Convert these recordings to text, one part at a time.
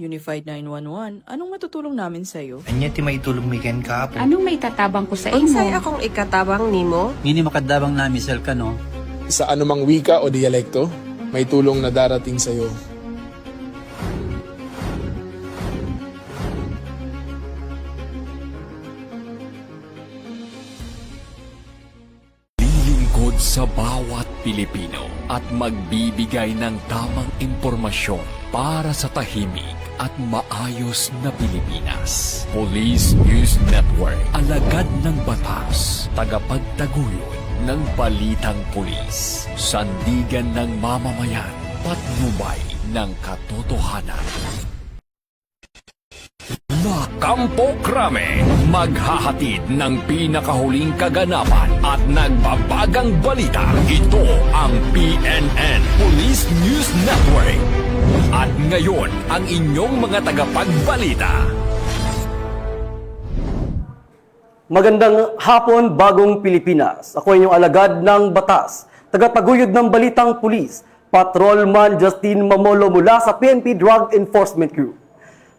Unified 911, anong matutulong namin sa'yo? Anya ti maitulong miken ka po. Anong may tatabang ko sa Unsay imo? akong ikatabang nimo? Ngini makadabang na misal ka no. Sa anumang wika o dialekto, may tulong na darating sa iyo. Lilingkod sa bawat Pilipino at magbibigay ng tamang impormasyon para sa tahimik at maayos na Pilipinas. Police News Network, alagad ng batas, tagapagtaguyod ng balitang pulis, sandigan ng mamamayan, patnubay ng katotohanan. La Campo Crame, maghahatid ng pinakahuling kaganapan at nagbabagang balita. Ito ang PNN Police News Network. At ngayon, ang inyong mga tagapagbalita. Magandang hapon, Bagong Pilipinas. Ako inyong alagad ng batas, tagataguyod ng balitang pulis, Patrolman Justin Mamolo mula sa PNP Drug Enforcement Group.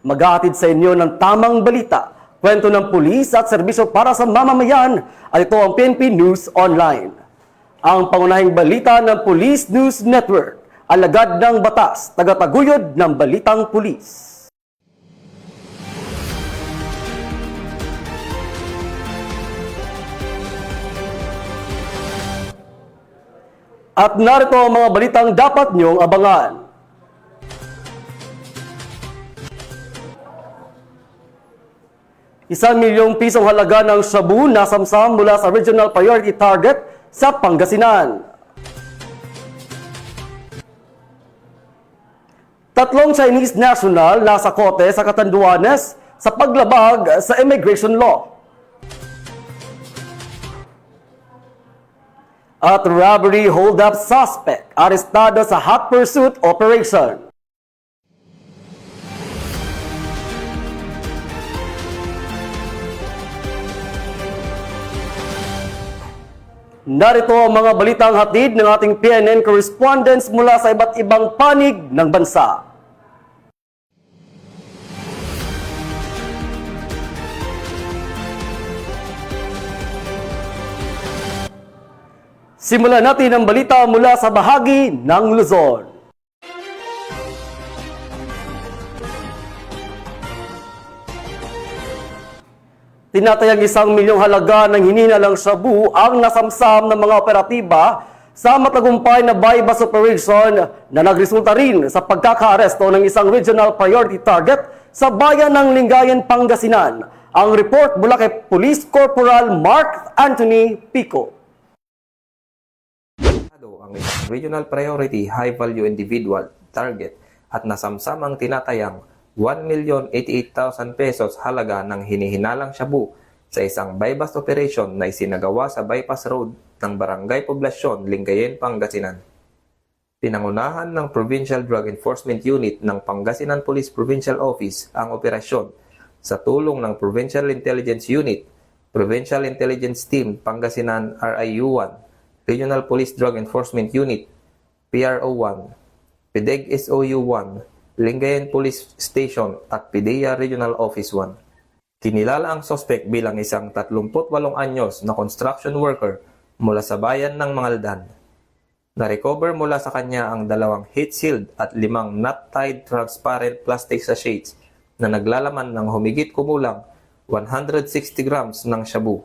Maghahatid sa inyo ng tamang balita, kwento ng pulis at serbisyo para sa mamamayan at ito ang PNP News Online. Ang pangunahing balita ng Police News Network, alagad ng batas, tagataguyod ng balitang pulis. At narito ang mga balitang dapat niyong abangan. ₱1 milyong halaga ng shabu nasamsam mula sa Regional Priority Target sa Pangasinan. 3 Chinese national nasa kote sa Catanduanes sa paglabag sa immigration law. At robbery hold-up suspect arestado sa hot pursuit operation. Narito ang mga balitang hatid ng ating PNN correspondents mula sa iba't ibang panig ng bansa. Simulan natin ang balita mula sa bahagi ng Luzon. Tinatayang ₱1 milyong halaga ng hininalang shabu ang nasamsam ng mga operatiba sa matagumpay na bypass operation na nagresulta rin sa pagkakaaresto ng isang regional priority target sa bayan ng Lingayen, Pangasinan. Ang report mula kay Police Corporal Mark Anthony Pico. Ang isang regional priority high-value individual target at nasamsam ang tinatayang ₱1,088,000 halaga ng hinihinalang shabu sa isang bypass operation na isinagawa sa bypass road ng Barangay Poblasyon, Lingayen, Pangasinan. Pinangunahan ng Provincial Drug Enforcement Unit ng Pangasinan Police Provincial Office ang operasyon sa tulong ng Provincial Intelligence Unit, Provincial Intelligence Team Pangasinan RIU-1, Regional Police Drug Enforcement Unit, PRO-1, PDEG SOU-1, Lingayen Police Station at PIDEA Regional Office 1. Kinilala ang suspect bilang isang 38 anyos na construction worker mula sa bayan ng Mangaldan. Na-recover mula sa kanya ang 2 heat sealed at 5 knot-tied transparent plastic sachets na naglalaman ng humigit kumulang 160 grams ng shabu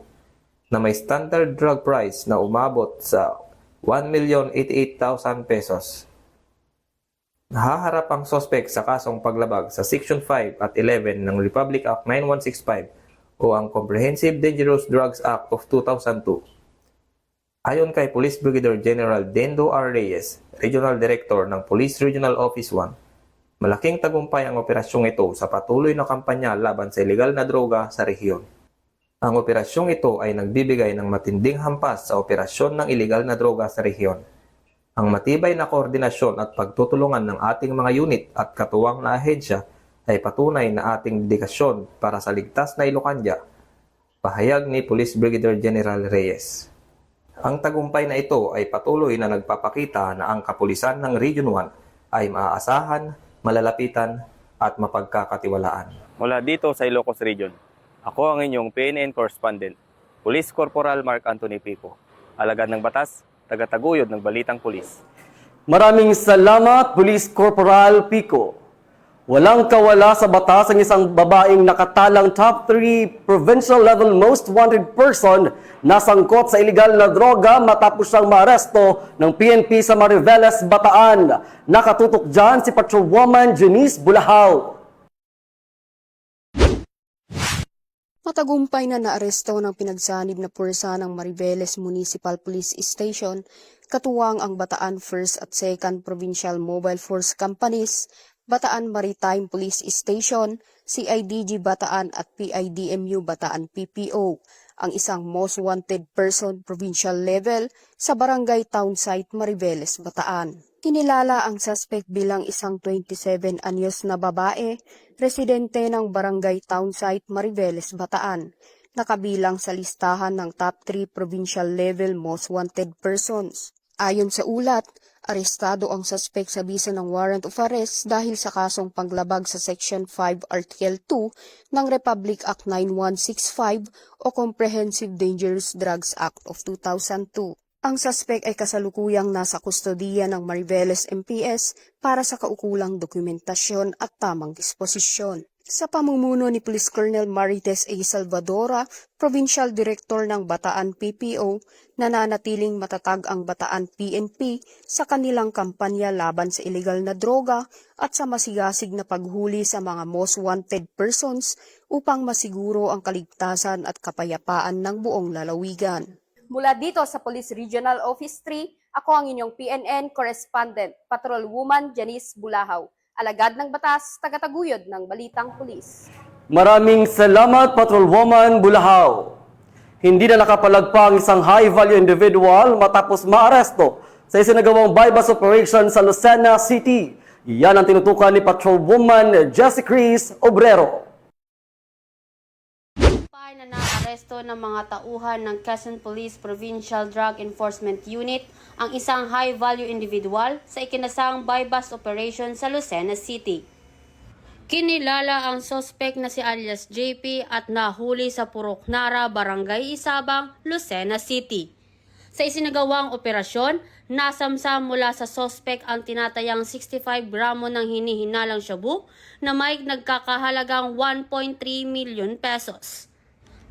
na may standard drug price na umabot sa ₱1,088,000. Nahaharap ang suspect sa kasong paglabag sa Section 5 at 11 ng Republic Act 9165 o ang Comprehensive Dangerous Drugs Act of 2002. Ayon kay Police Brigadier General Dendo R. Reyes, Regional Director ng Police Regional Office 1, malaking tagumpay ang operasyong ito sa patuloy na kampanya laban sa ilegal na droga sa rehiyon. Ang operasyong ito ay nagbibigay ng matinding hampas sa operasyon ng ilegal na droga sa rehiyon. Ang matibay na koordinasyon at pagtutulungan ng ating mga unit at katuwang na ahensya ay patunay na ating dedikasyon para sa ligtas na Ilocania, pahayag ni Police Brigadier General Reyes. Ang tagumpay na ito ay patuloy na nagpapakita na ang kapulisan ng Region 1 ay maaasahan, malalapitan at mapagkakatiwalaan. Mula dito sa Ilocos Region, ako ang inyong PNN correspondent, Police Corporal Mark Anthony Pico, alagad ng batas, tagataguyod ng Balitang Pulis. Maraming salamat, Police Corporal Pico. Walang kawala sa batas ang isang babaeng nakatalang top 3 provincial level most wanted person na sangkot sa iligal na droga matapos siyang maaresto ng PNP sa Mariveles, Bataan. Nakatutok dyan si Patrolwoman Janice Bulahaw. Matagumpay na naaresto ng pinagsanib na puwersa ng Mariveles Municipal Police Station, katuwang ang Bataan 1st at 2nd Provincial Mobile Force Companies, Bataan Maritime Police Station, CIDG Bataan at PIDMU Bataan PPO, ang isang most wanted person provincial level sa Barangay Townsite, Mariveles, Bataan. Kinilala ang suspect bilang isang 27 anyos na babae, residente ng Barangay Townsite, Mariveles, Bataan, nakabilang sa listahan ng top 3 provincial level most wanted persons. Ayon sa ulat, arestado ang suspect sa bisa ng warrant of arrest dahil sa kasong panglabag sa Section 5 Article 2 ng Republic Act 9165 o Comprehensive Dangerous Drugs Act of 2002. Ang suspect ay kasalukuyang nasa kustodiya ng Mariveles MPS para sa kaukulang dokumentasyon at tamang disposisyon. Sa pamumuno ni Police Colonel Marites A. Salvadora, Provincial Director ng Bataan PPO, nananatiling matatag ang Bataan PNP sa kanilang kampanya laban sa iligal na droga at sa masigasig na paghuli sa mga most wanted persons upang masiguro ang kaligtasan at kapayapaan ng buong lalawigan. Mula dito sa Police Regional Office 3, ako ang inyong PNN Correspondent, Patrolwoman Janice Bulahaw, alagad ng batas, tagataguyod ng Balitang Pulis. Maraming salamat, Patrolwoman Bulahaw. Hindi na nakapalagpa ang isang high-value individual matapos maaresto sa isinagawang bypass operation sa Lucena City. Yan ang tinutukan ni Patrolwoman Jessie Chris Obrero. Na naaresto ng mga tauhan ng Quezon Police Provincial Drug Enforcement Unit ang isang high-value individual sa ikinasang bypass operation sa Lucena City. Kinilala ang suspect na si alias JP at nahuli sa Puroknara, Barangay Isabang, Lucena City. Sa isinagawang operasyon, nasamsam mula sa suspect ang tinatayang 65 gramo ng hinihinalang shabu na may nagkakahalagang 1.3 million pesos.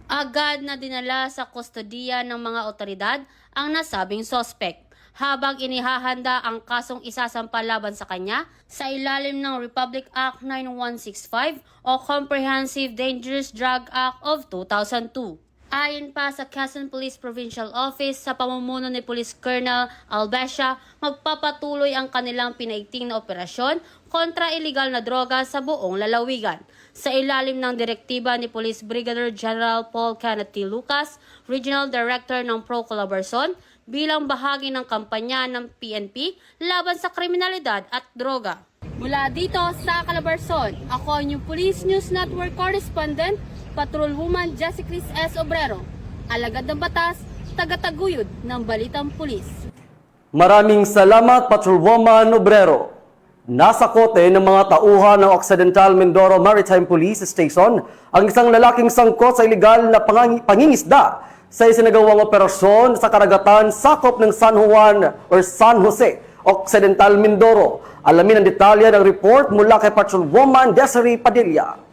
Agad na dinala sa kustodiya ng mga otoridad ang nasabing suspect, habang inihahanda ang kasong isasampa laban sa kanya sa ilalim ng Republic Act 9165 o Comprehensive Dangerous Drug Act of 2002. Ayon pa sa Quezon Police Provincial Office, sa pamumuno ni Police Colonel Albesha, magpapatuloy ang kanilang pinaigting na operasyon kontra iligal na droga sa buong lalawigan. Sa ilalim ng direktiba ni Police Brigadier General Paul Kenneth T. Lucas, Regional Director ng Pro-Colaborason, bilang bahagi ng kampanya ng PNP laban sa kriminalidad at droga. Mula dito sa Calabarzon, ako ang inyong Police News Network Correspondent, Patrolwoman Jessie Chris S. Obrero, alagad ng batas, tagataguyod ng Balitang Pulis. Maraming salamat, Patrolwoman Obrero. Nasa kote ng mga tauhan ng Occidental Mindoro Maritime Police Station ang isang lalaking sangkot sa ilegal na pangingisda sa isinagawang operasyon sa karagatan sakop ng San Juan or San Jose, Occidental Mindoro. Alamin ang detalye ng report mula kay Patrolwoman Desiree Padilla.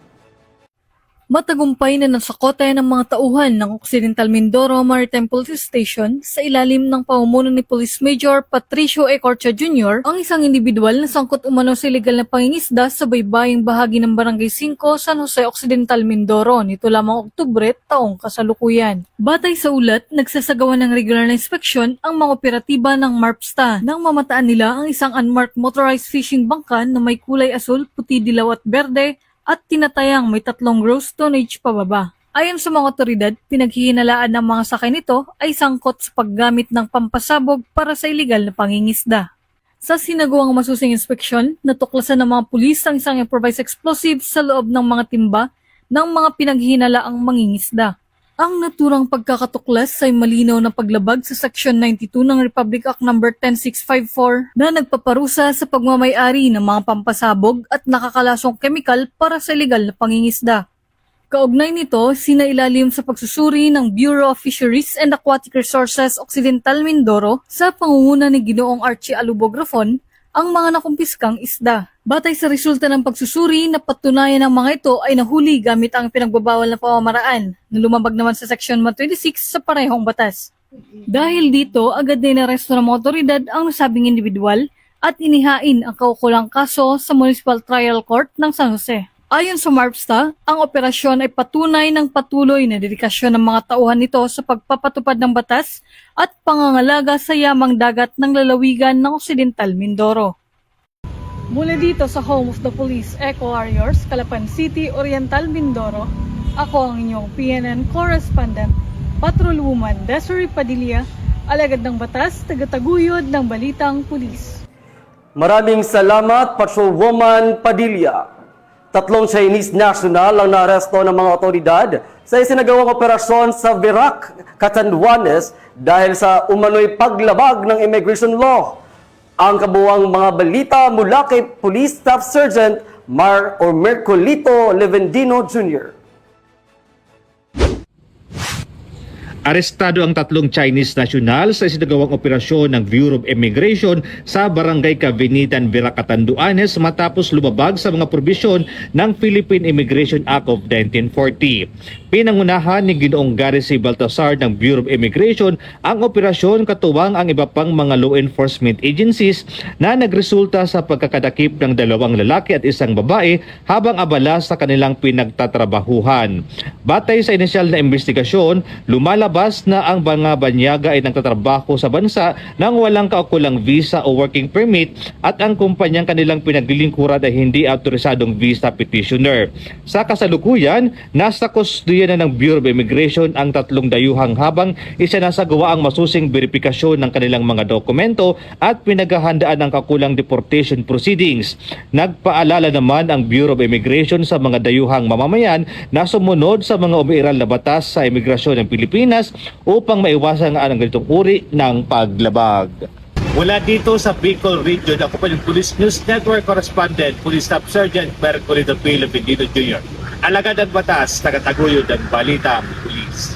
Matagumpay na nasakote ng mga tauhan ng Occidental Mindoro Maritime Police Station sa ilalim ng pamumuno ni Police Major Patricio E. Corcha Jr. ang isang individual na sangkot umano sa ilegal na pangingisda sa baybaying bahagi ng Barangay 5, San Jose Occidental Mindoro nito lamang Oktubre taong kasalukuyan. Batay sa ulat, nagsasagawa ng regular na inspeksyon ang mga operatiba ng MARPSTA nang mamataan nila ang isang unmarked motorized fishing bangka na may kulay asul, puti, dilaw at berde at tinatayang may 3 gross tonnage pababa. Ayon sa mga otoridad, pinaghihinalaan ng mga sakay nito ay sangkot sa paggamit ng pampasabog para sa ilegal na pangingisda. Sa sinagawang masusing inspeksyon, natuklasan ng mga pulis ang isang improvised explosive sa loob ng mga timba ng mga pinaghihinalaang mangingisda. Ang naturang pagkakatuklas ay malinaw na paglabag sa Section 92 ng Republic Act No. 10654 na nagpaparusa sa pagmamayari ng mga pampasabog at nakakalasong kemikal para sa ilegal na pangingisda. Kaugnay nito, sinailalim sa pagsusuri ng Bureau of Fisheries and Aquatic Resources Occidental Mindoro sa pangunguna ni Ginoong Archie Alubografon ang mga nakumpiskang isda. Batay sa resulta ng pagsusuri, napatunayan ng mga ito ay nahuli gamit ang pinagbabawal na pamamaraan na lumabag naman sa Section 126 sa parehong batas. Dahil dito, agad na inaresto ng mga otoridad ang nasabing individual at inihain ang kaukulang kaso sa Municipal Trial Court ng San Jose. Ayon sa MARPSTA, ang operasyon ay patunay ng patuloy na dedikasyon ng mga tauhan nito sa pagpapatupad ng batas at pangangalaga sa yamang dagat ng lalawigan ng Occidental Mindoro. Mula dito sa Home of the Police Eco Warriors, Calapan City, Oriental Mindoro, ako ang inyong PNN correspondent, Patrolwoman Desiree Padilla, alagad ng batas, tagataguyod ng Balitang Pulis. Maraming salamat, Patrolwoman Padilla. 3 Chinese national ang naaresto ng mga otoridad sa isinagawang operasyon sa Virac, Catanduanes dahil sa umano'y paglabag ng immigration law. Ang kabuuang mga balita mula kay Police Staff Sergeant Mercolito Levendino Jr. Arestado ang 3 Chinese national sa isinagawang operasyon ng Bureau of Immigration sa Barangay Cavenitan, Virac, Catanduanes matapos lumabag sa mga probisyon ng Philippine Immigration Act of 1940. Pinangunahan ni Ginoong Gary C. Baltasar ng Bureau of Immigration ang operasyon katuwang ang iba pang mga law enforcement agencies na nagresulta sa pagkakadakip ng 2 lalaki at 1 babae habang abala sa kanilang pinagtatrabahuhan. Batay sa inisyal na investigasyon, lumalabas na ang mga banyaga ay nagtatrabaho sa bansa nang walang kaukulang visa o working permit at ang kumpanyang kanilang pinaglilingkuran ay hindi autorisadong visa petitioner. Sa kasalukuyan, nasa kustodiya na ng Bureau of Immigration ang 3 dayuhang habang isinasagawa ang masusing verifikasyon ng kanilang mga dokumento at pinaghahandaan ang kakulang deportation proceedings. Nagpaalala naman ang Bureau of Immigration sa mga dayuhang mamamayan na sumunod sa mga umiiral na batas sa imigrasyon ng Pilipinas upang maiwasan ang ganitong uri ng paglabag. Mula dito sa Bicol Region, ako po yung Police News Network Correspondent, Police Staff Sergeant Mercolito Levendino Jr. Alagad ng batas, tagataguyod ng Balitang Pulis.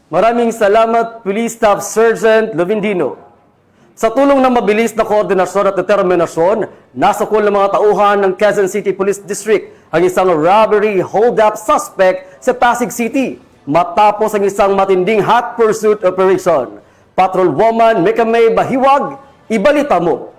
Maraming salamat, Police Staff Sergeant Levendino. Sa tulong ng mabilis na koordinasyon at determinasyon, nasakol ng mga tauhan ng Quezon City Police District ang isang robbery hold-up suspect sa Pasig City matapos ang isang matinding hot pursuit operation. Patrolwoman Mekamay Bahiwag, ibalita mo.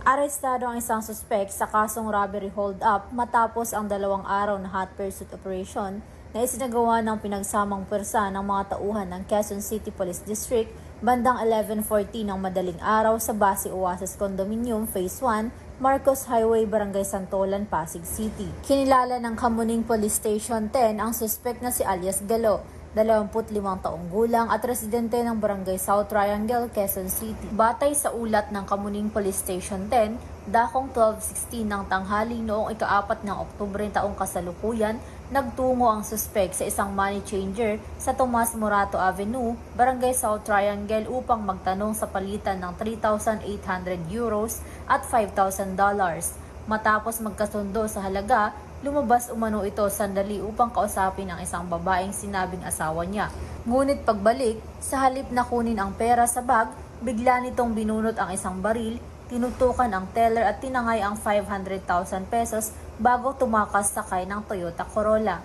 Arestado ang isang suspect sa kasong robbery hold-up matapos ang 2 araw na hot pursuit operation na isinagawa ng pinagsamang pwersa ng mga tauhan ng Quezon City Police District bandang 11:40 ng madaling araw sa Basi Oasis Condominium Phase 1, Marcos Highway, Barangay Santolan, Pasig City. Kinilala ng Kamuning Police Station 10 ang suspect na si alias Galo, 25 taong gulang at residente ng Barangay South Triangle, Quezon City. Batay sa ulat ng Kamuning Police Station 10, dakong 12:16 ng tanghali noong ika-4 ng Oktubre taong kasalukuyan, nagtungo ang suspect sa isang money changer sa Tomas Morato Avenue, Barangay South Triangle upang magtanong sa palitan ng 3,800 euros at $5,000. Matapos magkasundo sa halaga, lumabas umano ito sandali upang kausapin ang isang babaeng sinabing asawa niya. Ngunit pagbalik, sa halip na kunin ang pera sa bag, bigla nitong binunot ang isang baril, tinutukan ang teller at tinangay ang 500,000 pesos bago tumakas sakay ng Toyota Corolla.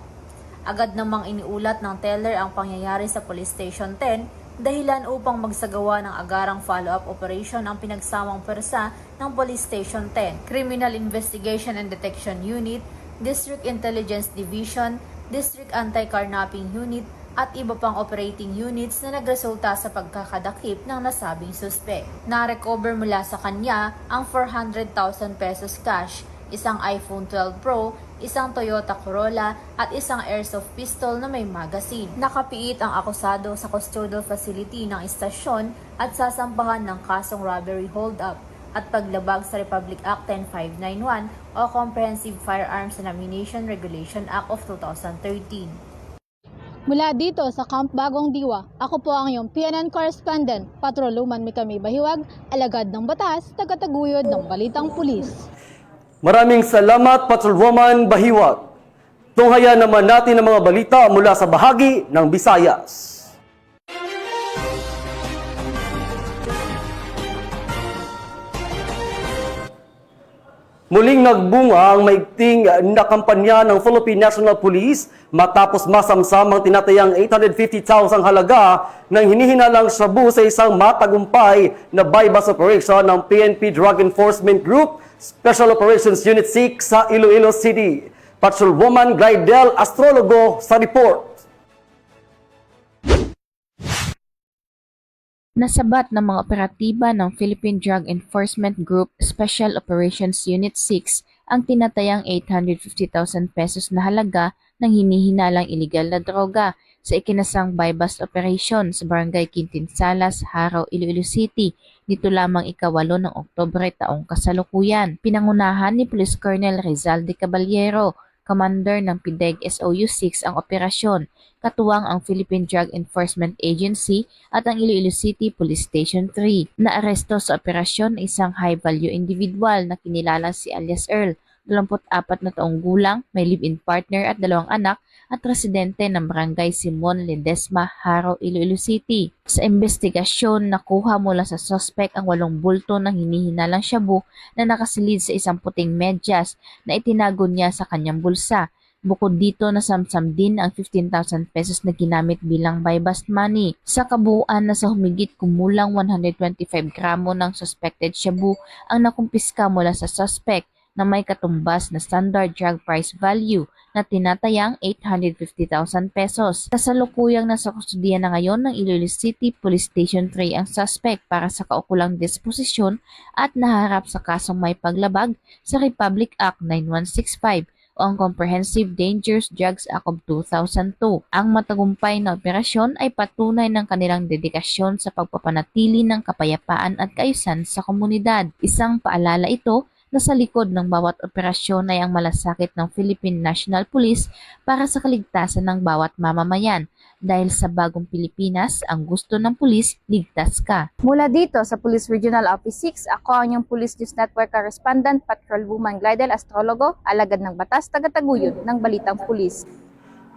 Agad namang iniulat ng teller ang pangyayari sa Police Station 10, dahilan upang magsagawa ng agarang follow-up operation ang pinagsamang pwersa ng Police Station 10, Criminal Investigation and Detection Unit, District Intelligence Division, District Anti-Carnapping Unit, at iba pang operating units na nagresulta sa pagkakadakip ng nasabing suspect. Na-recover mula sa kanya ang 400,000 pesos cash, isang iPhone 12 Pro, isang Toyota Corolla at isang airsoft pistol na may magazine. Nakapiit ang akusado sa custodial facility ng istasyon at sasampahan ng kasong robbery hold-up. at paglabag sa Republic Act 10591 o Comprehensive Firearms and Ammunition Regulation Act of 2013. Mula dito sa Camp Bagong Diwa, ako po ang iyong PNN correspondent, Patroluman Mikami Bahiwag, alagad ng batas, tagataguyod ng Balitang Pulis. Maraming salamat, Patrolwoman Bahiwag. Tunghayan naman natin ang mga balita mula sa bahagi ng Visayas. Muling nagbunga ang maigting na kampanya ng Philippine National Police matapos masamsam ang tinatayang 850,000 halaga ng hinihinalang shabu sa isang matagumpay na buy-bust operation ng PNP Drug Enforcement Group Special Operations Unit 6 sa Iloilo City. Patrolwoman Glidel Astrologo sa report. Nasabat ng mga operatiba ng Philippine Drug Enforcement Group Special Operations Unit 6 ang tinatayang 850,000 pesos na halaga ng hinihinalang iligal na droga sa ikinasang buy-bust operation sa Barangay Quintinsalas, Haro, Iloilo City nito lamang ika-8 ng Oktubre taong kasalukuyan. Pinangunahan ni Police Colonel Rizal de Caballero, Commander ng PIDEG SOU 6 ang operasyon, katuwang ang Philippine Drug Enforcement Agency at ang Iloilo City Police Station 3. Naaresto sa operasyon isang high-value individual na kinilala si alias Earl, 24 na taong gulang, may live-in partner at 2 anak at residente ng Barangay Simon Ledesma, Haro, Iloilo City. Sa investigasyon, nakuha mula sa suspect ang 8 bulto ng hinihinalang shabu na nakasilid sa isang puting medyas na itinago niya sa kanyang bulsa. Bukod dito, nasamsam din ang 15,000 pesos na ginamit bilang buy-bust money. Sa kabuuan, nasa humigit kumulang 125 gramo ng suspected shabu ang nakumpiska mula sa suspect na may katumbas na standard drug price value na tinatayang 850,000 pesos. Kasalukuyang nasa kustudiya na ngayon ng Iloilo City Police Station 3 ang suspect para sa kaukulang disposisyon at naharap sa kasong may paglabag sa Republic Act 9165 o ang Comprehensive Dangerous Drugs Act of 2002. Ang matagumpay na operasyon ay patunay ng kanilang dedikasyon sa pagpapanatili ng kapayapaan at kaayusan sa komunidad. Isang paalala ito na sa likod ng bawat operasyon ay ang malasakit ng Philippine National Police para sa kaligtasan ng bawat mamamayan. Dahil sa bagong Pilipinas, ang gusto ng pulis, ligtas ka. Mula dito sa Police Regional Office 6, ako ang inyong Police News Network correspondent, Patrolwoman Glidel Astrologo, alagad ng batas, tagataguyod ng Balitang Pulis.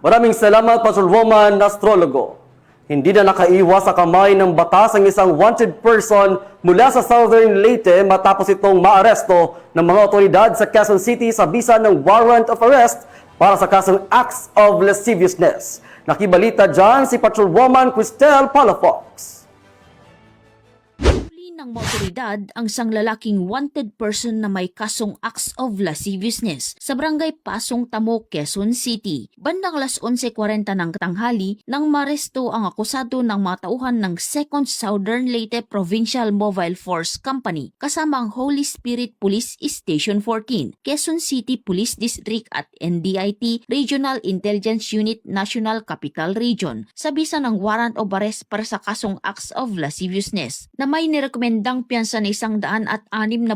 Maraming salamat, Patrolwoman Astrologo. Hindi na nakaiwas sa kamay ng batas ang isang wanted person mula sa Southern Leyte matapos itong maaresto ng mga otoridad sa Quezon City sa bisa ng warrant of arrest para sa kasong acts of lasciviousness. Nakibalita dyan si Patrolwoman Cristel Palafox. Ng mga otoridad ang isang lalaking wanted person na may kasong acts of lasciviousness sa barangay Pasong Tamo, Quezon City. Bandang alas 11:40 ng tanghali nang maresto ang akusado ng mga tauhan ng 2nd Southern Leyte Provincial Mobile Force Company kasama ang Holy Spirit Police Station 14, Quezon City Police District at NDIT Regional Intelligence Unit National Capital Region sa bisa ng warrant of arrest para sa kasong acts of lasciviousness na may nirekomendang piyansa na 160,000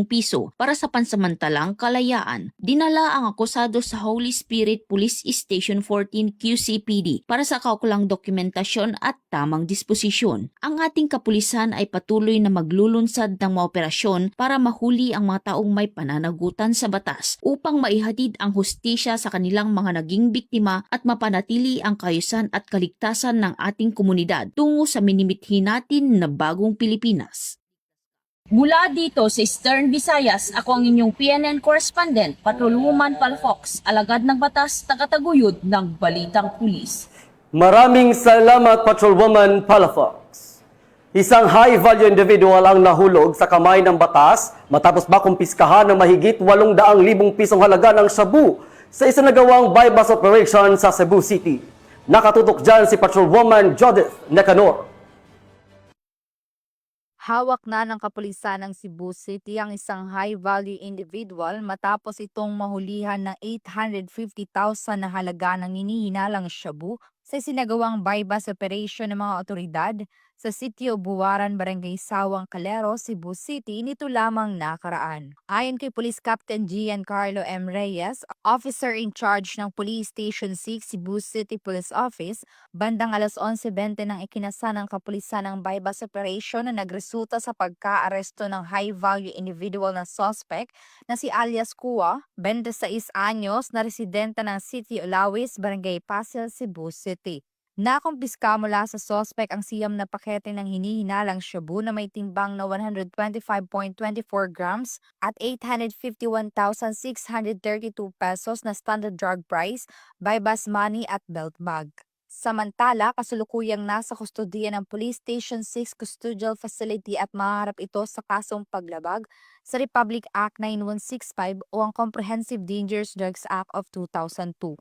piso para sa pansamantalang kalayaan. Dinala ang akusado sa Holy Spirit Police Station 14 QCPD para sa kaukulang dokumentasyon at tamang disposisyon. Ang ating kapulisan ay patuloy na maglulunsad ng mga operasyon para mahuli ang mga taong may pananagutan sa batas upang maihatid ang hustisya sa kanilang mga naging biktima at mapanatili ang kaayusan at kaligtasan ng ating komunidad tungo sa minimithi natin na bagong Pilipinas. Mula dito sa Eastern Visayas, ako ang inyong PNN correspondent, Patrolwoman Palafox, alagad ng batas, tagataguyod ng Balitang Pulis. Maraming salamat, Patrolwoman Palafox. Isang high-value individual ang nahulog sa kamay ng batas matapos makumpiskahan ng mahigit 800,000 pisong halaga ng shabu sa isinagawang buy-bust operation sa Cebu City. Nakatutok dyan si Patrolwoman Judith Necanor. Hawak na ng kapulisan ng Cebu City ang isang high-value individual matapos itong mahulihan ng 850,000 na halaga ng hinihinalang shabu sa isinagawang buy-bust operation ng mga otoridad sa sitio Buwaran, Barangay Sawang, Calero, Cebu City nito lamang nakaraan. Ayon kay Police Captain Giancarlo M. Reyes, Officer in Charge ng Police Station 6 Cebu City Police Office, bandang alas 11:20 nang ikinasa ng kapulisan ng bypass operation na nagresulta sa pagka-aresto ng high-value individual na suspect na si alias Kua, 26 anyos, na residente ng City Olawis, Barangay Pasil, Cebu City. Nakumpiska mula sa suspect ang siyam na pakete ng hinihinalang shabu na may timbang na 125.24 grams at 851,632 pesos na standard drug price, bypass money at belt bag. Samantala, kasulukuyang nasa kustodiya ng Police Station 6 Custodial Facility at maharap ito sa kasong paglabag sa Republic Act 9165 o ang Comprehensive Dangerous Drugs Act of 2002.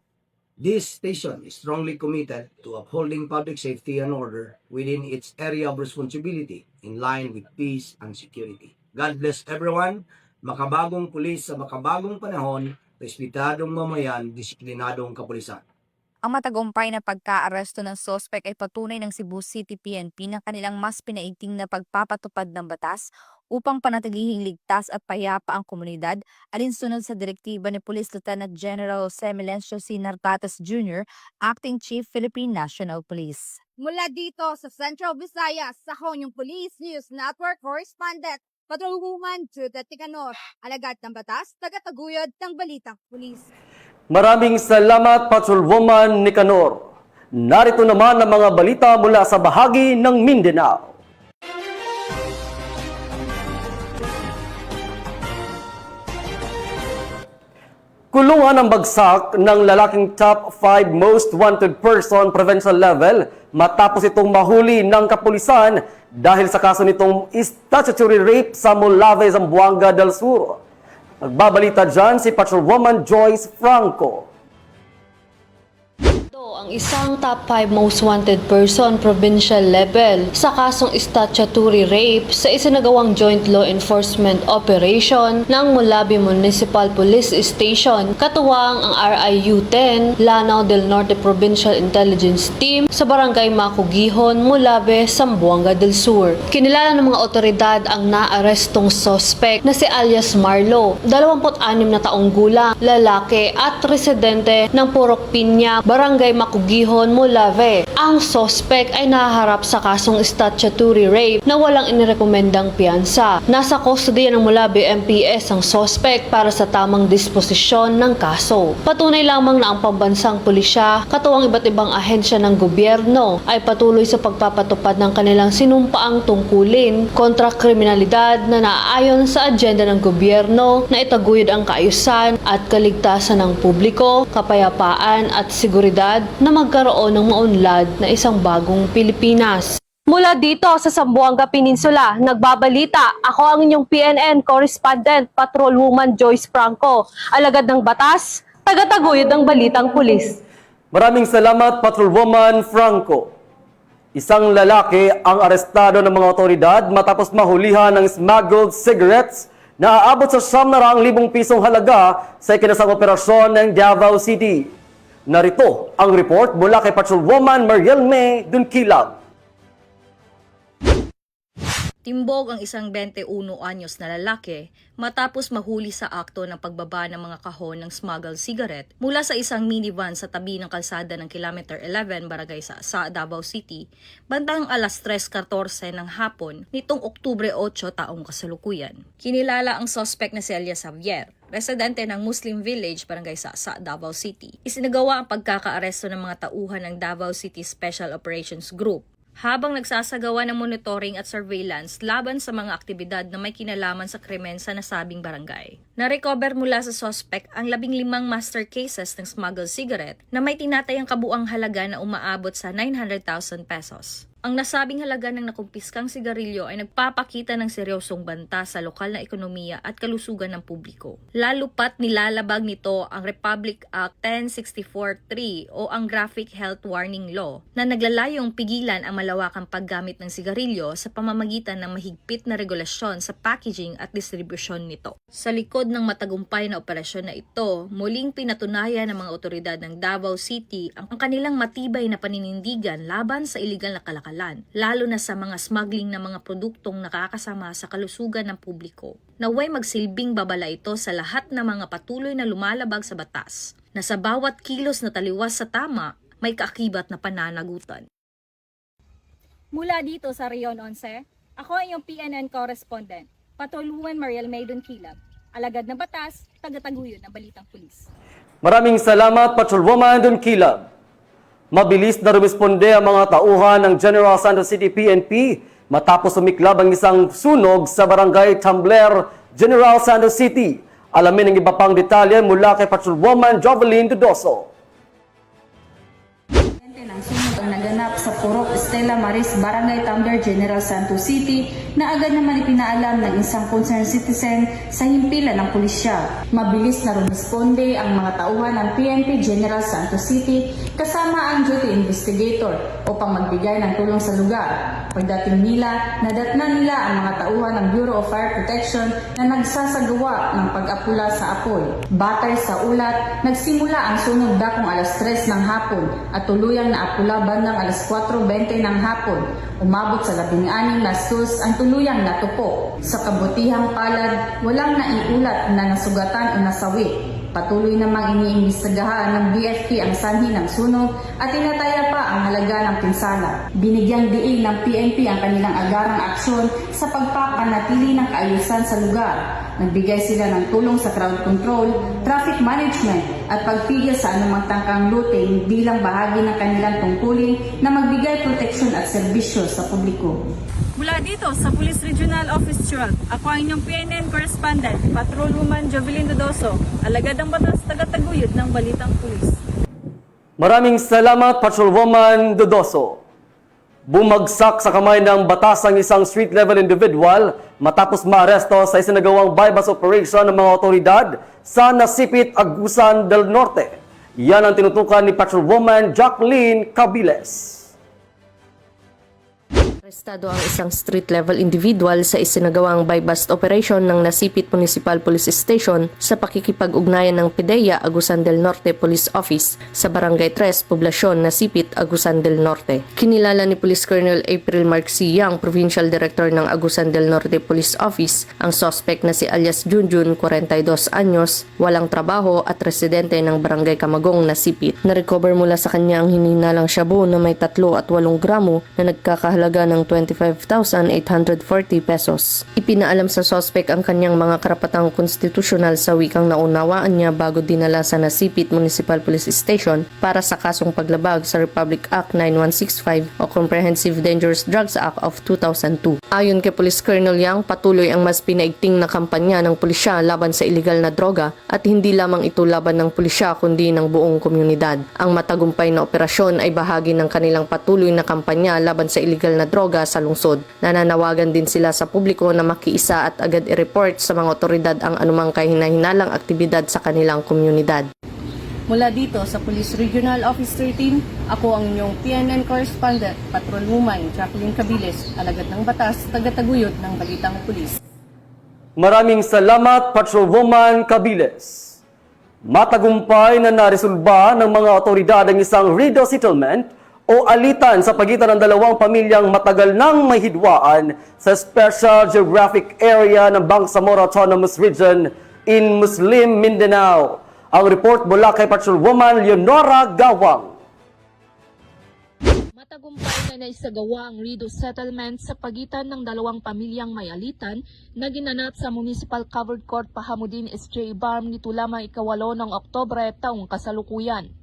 This station is strongly committed to upholding public safety and order within its area of responsibility in line with peace and security. God bless everyone. Makabagong pulis sa makabagong panahon, respetadong mamayan, disiplinadong kapulisan. Ang matagumpay na pagka-aresto ng suspect ay patunay ng Cebu City PNP ng kanilang mas pinaigting na pagpapatupad ng batas upang panatilihing ligtas at payapa ang komunidad, alinsunod sa direktiba ni Police Lieutenant General Jose Melencio C. Nartates Jr., Acting Chief Philippine National Police. Mula dito sa Central Visayas, ako yung Police News Network Correspondent, Patrolwoman Judith Ticanor, alagad ng batas, tagataguyod ng Balitang Pulis. Maraming salamat, Patrolwoman Nicanor. Narito naman ang mga balita mula sa bahagi ng Mindanao. Kulungan ang bagsak ng lalaking top 5 most wanted person provincial level matapos itong mahuli ng kapulisan dahil sa kaso nitong statutory rape sa Molave, Zamboanga del Sur. Nagbabalita dyan si Patrolwoman Joyce Franco. Ang isang top 5 most wanted person provincial level sa kasong statutory rape sa isinagawang joint law enforcement operation ng Molave Municipal Police Station katuwang ang RIU-10 Lanao del Norte Provincial Intelligence Team sa Barangay Macugihon, Molave, Zamboanga del Sur. Kinilala ng mga otoridad ang naarestong suspect na si alias Marlo, 26 na taong gulang, lalaki at residente ng Purok Piña, Barangay Macugihon, Molave. Ang suspect ay nahaharap sa kasong statutory rape na walang inirekomendang piyansa. Nasa kustodiya ng Molave MPS ang suspect para sa tamang disposisyon ng kaso. Patunay lamang na ang pambansang pulisya, katuwang iba't ibang ahensya ng gobyerno, ay patuloy sa pagpapatupad ng kanilang sinumpaang tungkulin kontra kriminalidad na naaayon sa agenda ng gobyerno na itaguyod ang kaayusan at kaligtasan ng publiko, kapayapaan at seguridad na magkaroon ng maunlad na isang bagong Pilipinas. Mula dito sa Zamboanga Peninsula, nagbabalita, ako ang inyong PNN Correspondent, Patrolwoman Joyce Franco, alagad ng batas, tagataguyod ng Balitang Pulis. Maraming salamat, Patrolwoman Franco. Isang lalaki ang arestado ng mga otoridad matapos mahulihan ng smuggled cigarettes na aabot sa 700,000 pisong halaga sa ikinasang operasyon ng Davao City. Narito ang report mula kay Patrolwoman Mariel May Dunkilag. Timbog ang isang 21 anyos na lalaki matapos mahuli sa akto ng pagbaba ng mga kahon ng smuggled cigarette mula sa isang minivan sa tabi ng kalsada ng Kilometer 11, Barangay sa Davao City, bandang alas 3:14 ng hapon nitong Oktubre 8 taong kasalukuyan. Kinilala ang suspect na si alias Javier, residente ng Muslim Village, Barangay sa Davao City. Isinagawa ang pagkakaaresto ng mga tauhan ng Davao City Special Operations Group habang nagsasagawa ng monitoring at surveillance laban sa mga aktibidad na may kinalaman sa krimen sa nasabing barangay. Na-recover mula sa suspect ang 15 master cases ng smuggled cigarette na may tinatayang kabuang halaga na umaabot sa 900,000 pesos. Ang nasabing halaga ng nakumpiskang sigarilyo ay nagpapakita ng seryosong banta sa lokal na ekonomiya at kalusugan ng publiko. Lalo pat nilalabag nito ang Republic Act 10643 o ang Graphic Health Warning Law na naglalayong pigilan ang malawakang paggamit ng sigarilyo sa pamamagitan ng mahigpit na regulasyon sa packaging at distribusyon nito. Sa likod ng matagumpay na operasyon na ito, muling pinatunayan ng mga otoridad ng Davao City ang kanilang matibay na paninindigan laban sa iligal na kalakalan kasamaan, lalo na sa mga smuggling ng mga produktong nakakasama sa kalusugan ng publiko. Naway magsilbing babala ito sa lahat ng mga patuloy na lumalabag sa batas, na sa bawat kilos na taliwas sa tama, may kaakibat na pananagutan. Mula dito sa Rion 11, ako ang iyong PNN correspondent, Patulungan Mariel Maydon Kilab, alagad ng batas, tagataguyod ng Balitang Pulis. Maraming salamat, Patrolwoman Don Kilab. Mabilis na rumisponde ang mga tauhan ng General Santos City PNP matapos sumiklab ang isang sunog sa barangay Tambler, General Santos City. Alamin ang iba pang detalye mula kay Patrolwoman Jovelyn Dudoso. Ng sunog ang naganap sa Purok Estela Maris, Barangay Tambler, General Santos City na agad naman ipinaalam ng isang concerned citizen sa himpilan ng pulisya. Mabilis na rumisponde ang mga tauhan ng PNP General Santos City kasama ang duty investigator upang magbigay ng tulong sa lugar. Pagdating nila, nadatnan nila ang mga tauhan ng Bureau of Fire Protection na nagsasagawa ng pag-apula sa apoy. Batay sa ulat, nagsimula ang sunog dakong alas 3 ng hapon at tuluyang naapula bandang alas 4:20 ng hapon. Umabot sa 16 na sus ang tuluyang natupo. Sa kabutihang palad, walang naiulat na nasugatan o nasawi. Patuloy namang iniimbestigahan ng BFP ang sanhi ng sunog at tinataya pa ang halaga ng pinsala. Binigyang diin ng PNP ang kanilang agarang aksyon sa pagpapanatili ng kaayusan sa lugar. Nagbigay sila ng tulong sa crowd control, traffic management at pagpigil sa anumang tangkang looting bilang bahagi ng kanilang tungkulin na magbigay proteksyon at serbisyo sa publiko. Mula dito sa Police Regional Office 12, ako ang inyong PNN correspondent, Patrolwoman Jovelyn Dudoso, alagad ng batas, tagataguyod ng Balitang Pulis. Maraming salamat, Patrolwoman Dudoso. Bumagsak sa kamay ng batas ang isang street-level individual matapos maaresto sa isinagawang bypass operation ng mga otoridad sa Nasipit, Agusan del Norte. Yan ang tinutukan ni Patrolwoman Jacqueline Cabiles. Arestado ang isang street-level individual sa isinagawang bypass operation ng Nasipit Municipal Police Station sa pakikipag-ugnayan ng PDEA Agusan del Norte Police Office sa Barangay 3, Poblasyon, Nasipit, Agusan del Norte. Kinilala ni Police Colonel April Mark C. Yang, Provincial Director ng Agusan del Norte Police Office, ang suspect na si alias Junjun, 42 anyos, walang trabaho at residente ng Barangay Camagong, Nasipit. Na-recover mula sa kanya ang hinihinalang shabu na may 3 at 8 gramo na nagkakahalaga ng 25,840 pesos. Ipinaalam sa suspect ang kanyang mga karapatang konstitusyonal sa wikang naunawaan niya bago dinala sa Nasipit Municipal Police Station para sa kasong paglabag sa Republic Act 9165 o Comprehensive Dangerous Drugs Act of 2002. Ayon kay Police Colonel Yang, patuloy ang mas pinaigting na kampanya ng pulisya laban sa iligal na droga at hindi lamang ito laban ng pulisya kundi ng buong komunidad. Ang matagumpay na operasyon ay bahagi ng kanilang patuloy na kampanya laban sa iligal na droga sa lungsod. Nananawagan din sila sa publiko na makiisa at agad i-report sa mga otoridad ang anumang kahina-hinalang aktibidad sa kanilang komunidad. Mula dito sa Police Regional Office 13, ako ang inyong PNN correspondent, Patrolwoman Jacqueline Cabiles, alagad ng batas, tagataguyod ng Balitang Pulis. Maraming salamat, Patrolwoman Cabiles. Matagumpay na naresolba ng mga otoridad ang isang rido settlement o alitan sa pagitan ng dalawang pamilyang matagal nang may hidwaan sa Special Geographic Area ng Bangsamoro Autonomous Region in Muslim Mindanao. Ang report mula kay Patrolwoman Leonora Gawang. Matagumpay na naisagawa ang rido settlement sa pagitan ng dalawang pamilyang may alitan na ginanap sa Municipal Covered Court Pahamudin SJ Barm nito lamang 8 ng Oktubre taong kasalukuyan.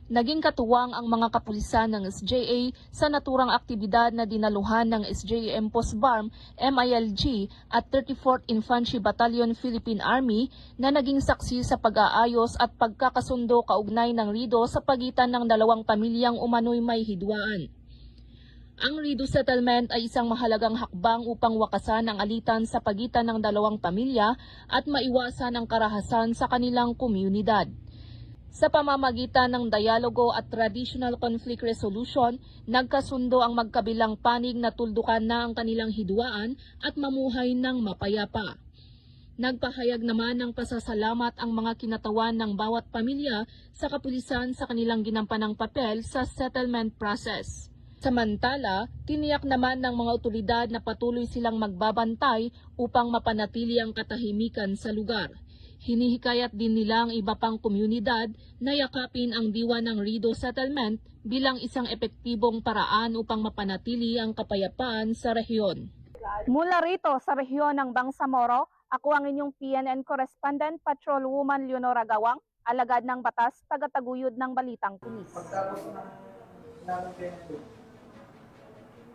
Naging katuwang ang mga kapulisan ng SJA sa naturang aktibidad na dinaluhan ng SJM Postbarm, MILG at 34th Infantry Battalion Philippine Army na naging saksi sa pag-aayos at pagkakasundo kaugnay ng rido sa pagitan ng dalawang pamilyang umano'y may hidwaan. Ang rido settlement ay isang mahalagang hakbang upang wakasan ang alitan sa pagitan ng dalawang pamilya at maiwasan ang karahasan sa kanilang komunidad. Sa pamamagitan ng dialogo at traditional conflict resolution, nagkasundo ang magkabilang panig na tuldukan na ang kanilang hidwaan at mamuhay ng mapayapa. Nagpahayag naman ng pasasalamat ang mga kinatawan ng bawat pamilya sa kapulisan sa kanilang ginampanang papel sa settlement process. Samantala, tiniyak naman ng mga otoridad na patuloy silang magbabantay upang mapanatili ang katahimikan sa lugar. Hinihikayat din nila ang iba pang komunidad na yakapin ang diwa ng Rido Settlement bilang isang epektibong paraan upang mapanatili ang kapayapaan sa rehiyon. Mula rito sa rehiyon ng Bangsamoro, ako ang inyong PNN Correspondent, Patrolwoman Leonora Gawang, alagad ng batas, tagataguyod ng Balitang Pulis.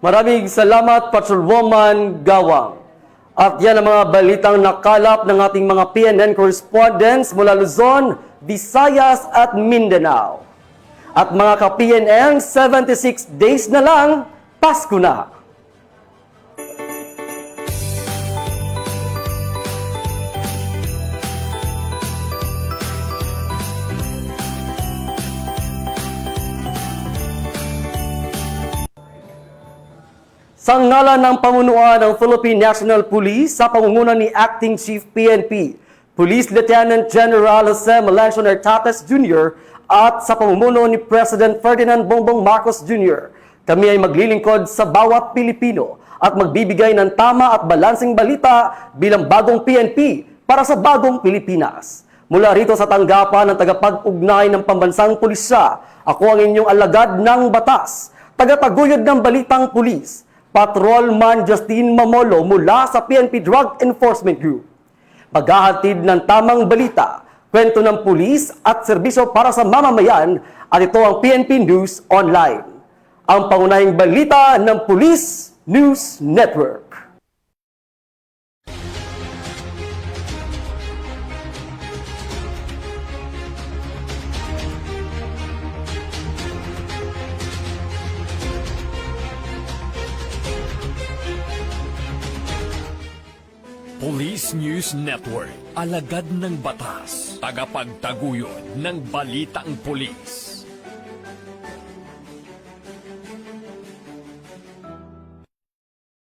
Maraming salamat, Patrolwoman Gawang. At yan ang mga balitang nakalap ng ating mga PNN correspondents mula Luzon, Visayas at Mindanao. At mga ka-PNN, 76 days na lang, Pasko na! Sa ngalan ng pamunuan ng Philippine National Police sa pamumuno ni Acting Chief PNP, Police Lieutenant General Jose Melanchon Artates Jr. at sa pamumuno ni President Ferdinand Bongbong Marcos Jr., kami ay maglilingkod sa bawat Pilipino at magbibigay ng tama at balanseng balita bilang bagong PNP para sa bagong Pilipinas. Mula rito sa tanggapan ng tagapag-ugnay ng pambansang pulisya, ako ang inyong alagad ng batas, tagataguyod ng Balitang Pulis, Patrolman Justin Mamolo mula sa PNP Drug Enforcement Group. Paghahatid ng tamang balita, kwento ng pulis at serbisyo para sa mamamayan, at ito ang PNP News Online. Ang pangunahing balita ng Police News Network. Police News Network, alagad ng batas, tagapagtaguyod ng Balitang Pulis.